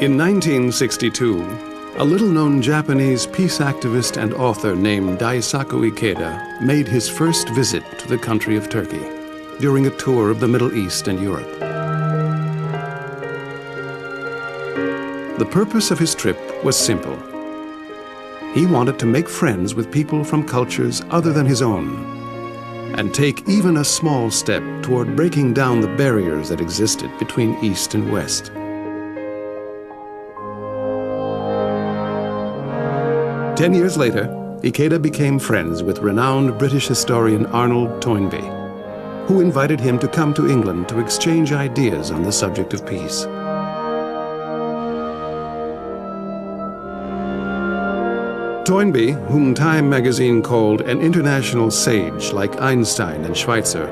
In 1962, a little-known Japanese peace activist and author named Daisaku Ikeda made his first visit to the country of Turkey during a tour of the Middle East and Europe. The purpose of his trip was simple. He wanted to make friends with people from cultures other than his own and take even a small step toward breaking down the barriers that existed between East and West. Ten years later, Ikeda became friends with renowned British historian Arnold Toynbee, who invited him to come to England to exchange ideas on the subject of peace. Toynbee, whom Time magazine called an international sage like Einstein and Schweitzer,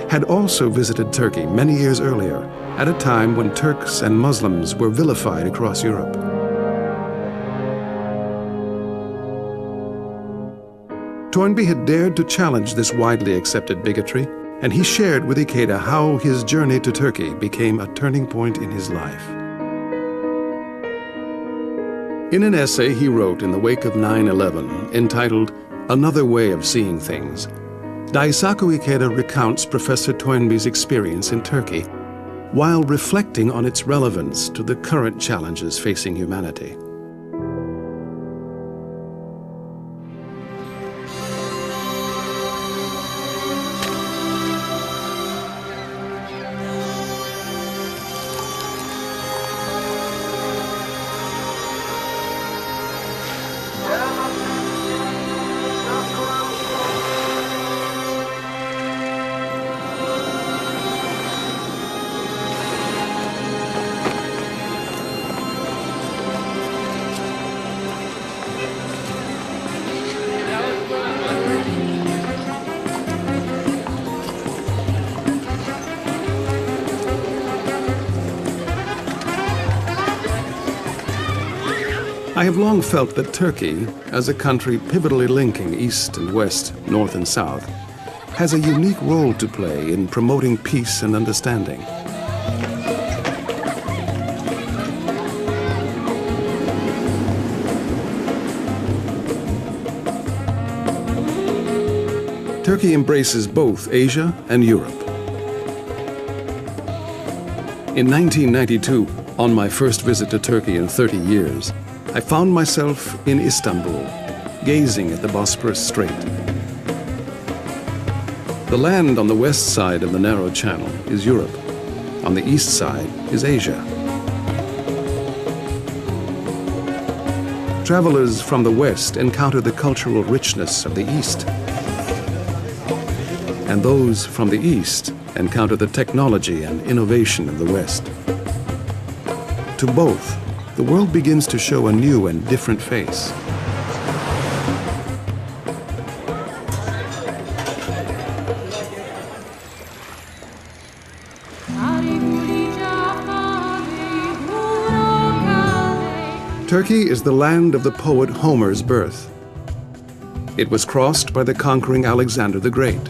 had also visited Turkey many years earlier, at a time when Turks and Muslims were vilified across Europe. Toynbee had dared to challenge this widely accepted bigotry, and he shared with Ikeda how his journey to Turkey became a turning point in his life. In an essay he wrote in the wake of 9/11, entitled "Another Way of Seeing Things," Daisaku Ikeda recounts Professor Toynbee's experience in Turkey while reflecting on its relevance to the current challenges facing humanity. I have long felt that Turkey, as a country pivotally linking East and West, North and South, has a unique role to play in promoting peace and understanding. Turkey embraces both Asia and Europe. In 1992, on my first visit to Turkey in 30 years, I found myself in Istanbul, gazing at the Bosporus Strait. The land on the west side of the narrow channel is Europe. On the east side is Asia. Travelers from the west encounter the cultural richness of the east, and those from the east encounter the technology and innovation of the west. To both, the world begins to show a new and different face. Turkey is the land of the poet Homer's birth. It was crossed by the conquering Alexander the Great.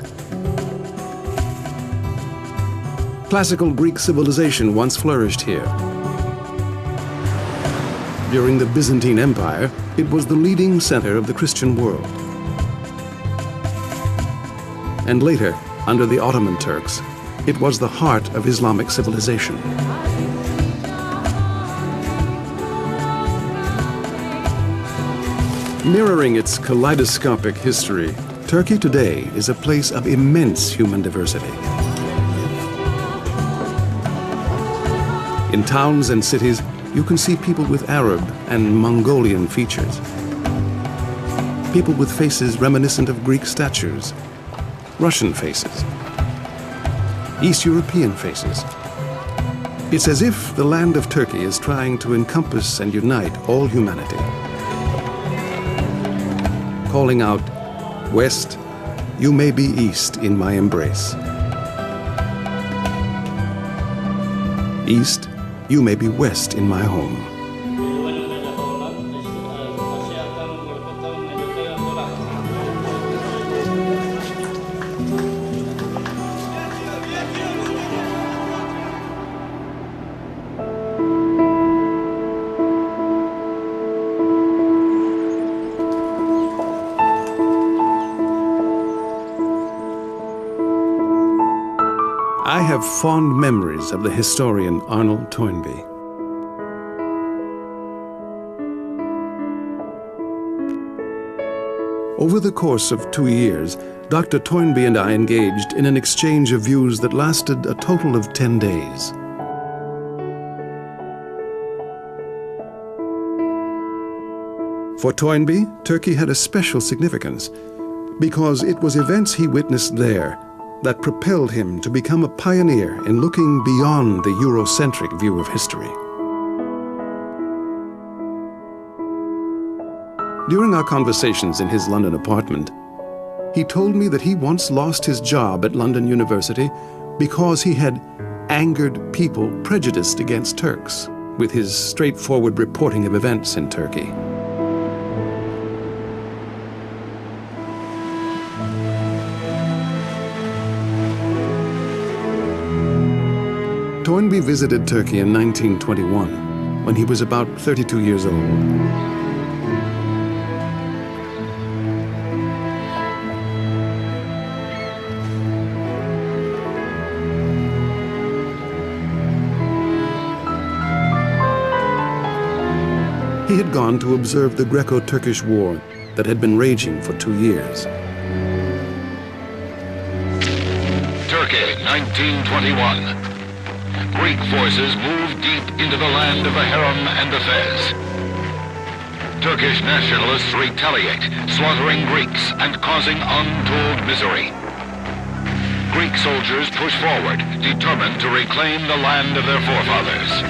Classical Greek civilization once flourished here. During the Byzantine Empire, it was the leading center of the Christian world. And later, under the Ottoman Turks, it was the heart of Islamic civilization. Mirroring its kaleidoscopic history, Turkey today is a place of immense human diversity. In towns and cities, you can see people with Arab and Mongolian features. People with faces reminiscent of Greek statues, Russian faces, East European faces. It's as if the land of Turkey is trying to encompass and unite all humanity. Calling out, "West, you may be East in my embrace. East, you may be West in my home." I have fond memories of the historian Arnold Toynbee. Over the course of 2 years, Dr. Toynbee and I engaged in an exchange of views that lasted a total of 10 days. For Toynbee, Turkey had a special significance because it was events he witnessed there that propelled him to become a pioneer in looking beyond the Eurocentric view of history. During our conversations in his London apartment, he told me that he once lost his job at London University because he had angered people prejudiced against Turks with his straightforward reporting of events in Turkey. Toynbee visited Turkey in 1921, when he was about 32 years old. He had gone to observe the Greco-Turkish War that had been raging for 2 years. Turkey, 1921. Greek forces moved deep into the land of the harem and the fez. Turkish nationalists retaliate, slaughtering Greeks and causing untold misery. Greek soldiers push forward, determined to reclaim the land of their forefathers.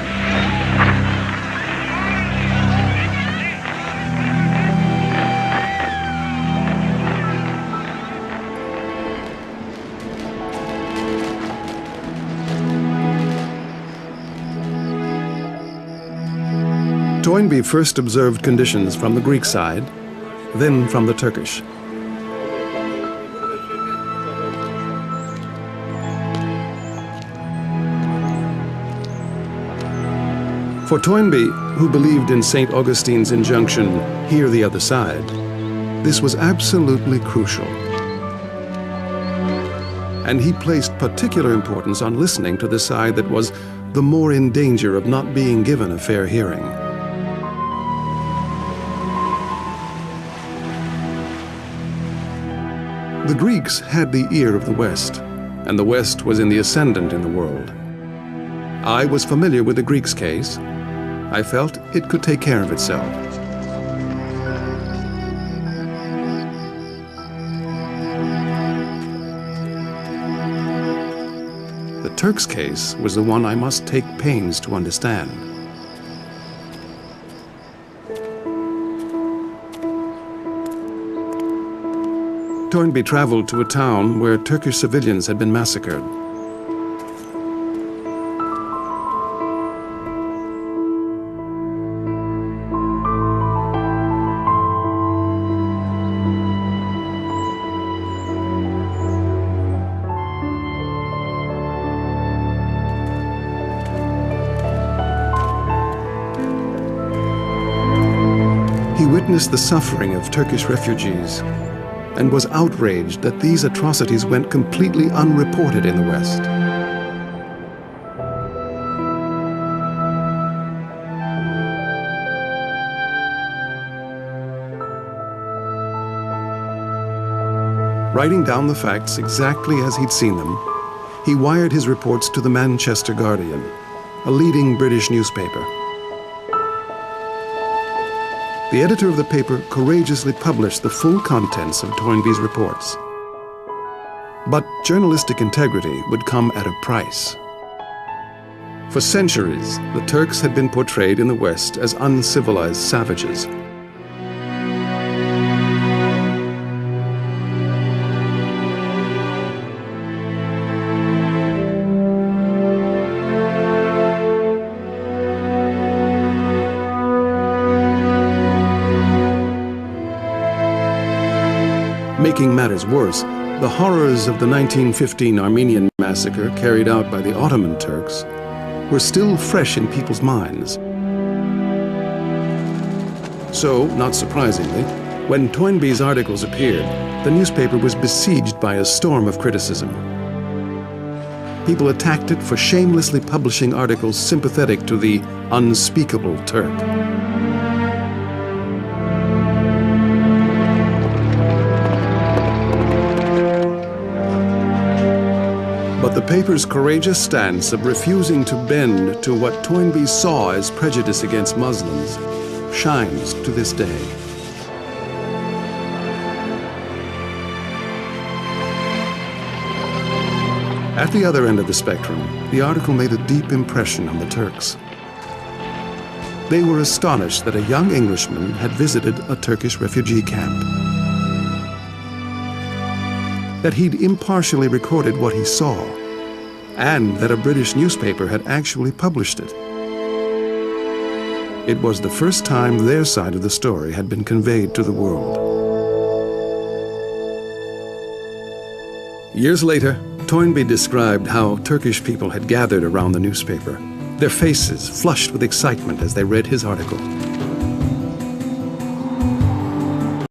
Toynbee first observed conditions from the Greek side, then from the Turkish. For Toynbee, who believed in St. Augustine's injunction, "Hear the other side," this was absolutely crucial. And he placed particular importance on listening to the side that was the more in danger of not being given a fair hearing. The Greeks had the ear of the West, and the West was in the ascendant in the world. I was familiar with the Greeks' case. I felt it could take care of itself. The Turks' case was the one I must take pains to understand. Toynbee traveled to a town where Turkish civilians had been massacred. He witnessed the suffering of Turkish refugees and was outraged that these atrocities went completely unreported in the West. Writing down the facts exactly as he'd seen them, he wired his reports to the Manchester Guardian, a leading British newspaper. The editor of the paper courageously published the full contents of Toynbee's reports. But journalistic integrity would come at a price. For centuries, the Turks had been portrayed in the West as uncivilized savages. Making matters worse, the horrors of the 1915 Armenian massacre carried out by the Ottoman Turks were still fresh in people's minds. So, not surprisingly, when Toynbee's articles appeared, the newspaper was besieged by a storm of criticism. people attacked it for shamelessly publishing articles sympathetic to the unspeakable Turk. But the paper's courageous stance of refusing to bend to what Toynbee saw as prejudice against Muslims shines to this day. At the other end of the spectrum, the article made a deep impression on the Turks. They were astonished that a young Englishman had visited a Turkish refugee camp, that he'd impartially recorded what he saw, and that a British newspaper had actually published it. It was the first time their side of the story had been conveyed to the world. Years later, Toynbee described how Turkish people had gathered around the newspaper, their faces flushed with excitement as they read his article.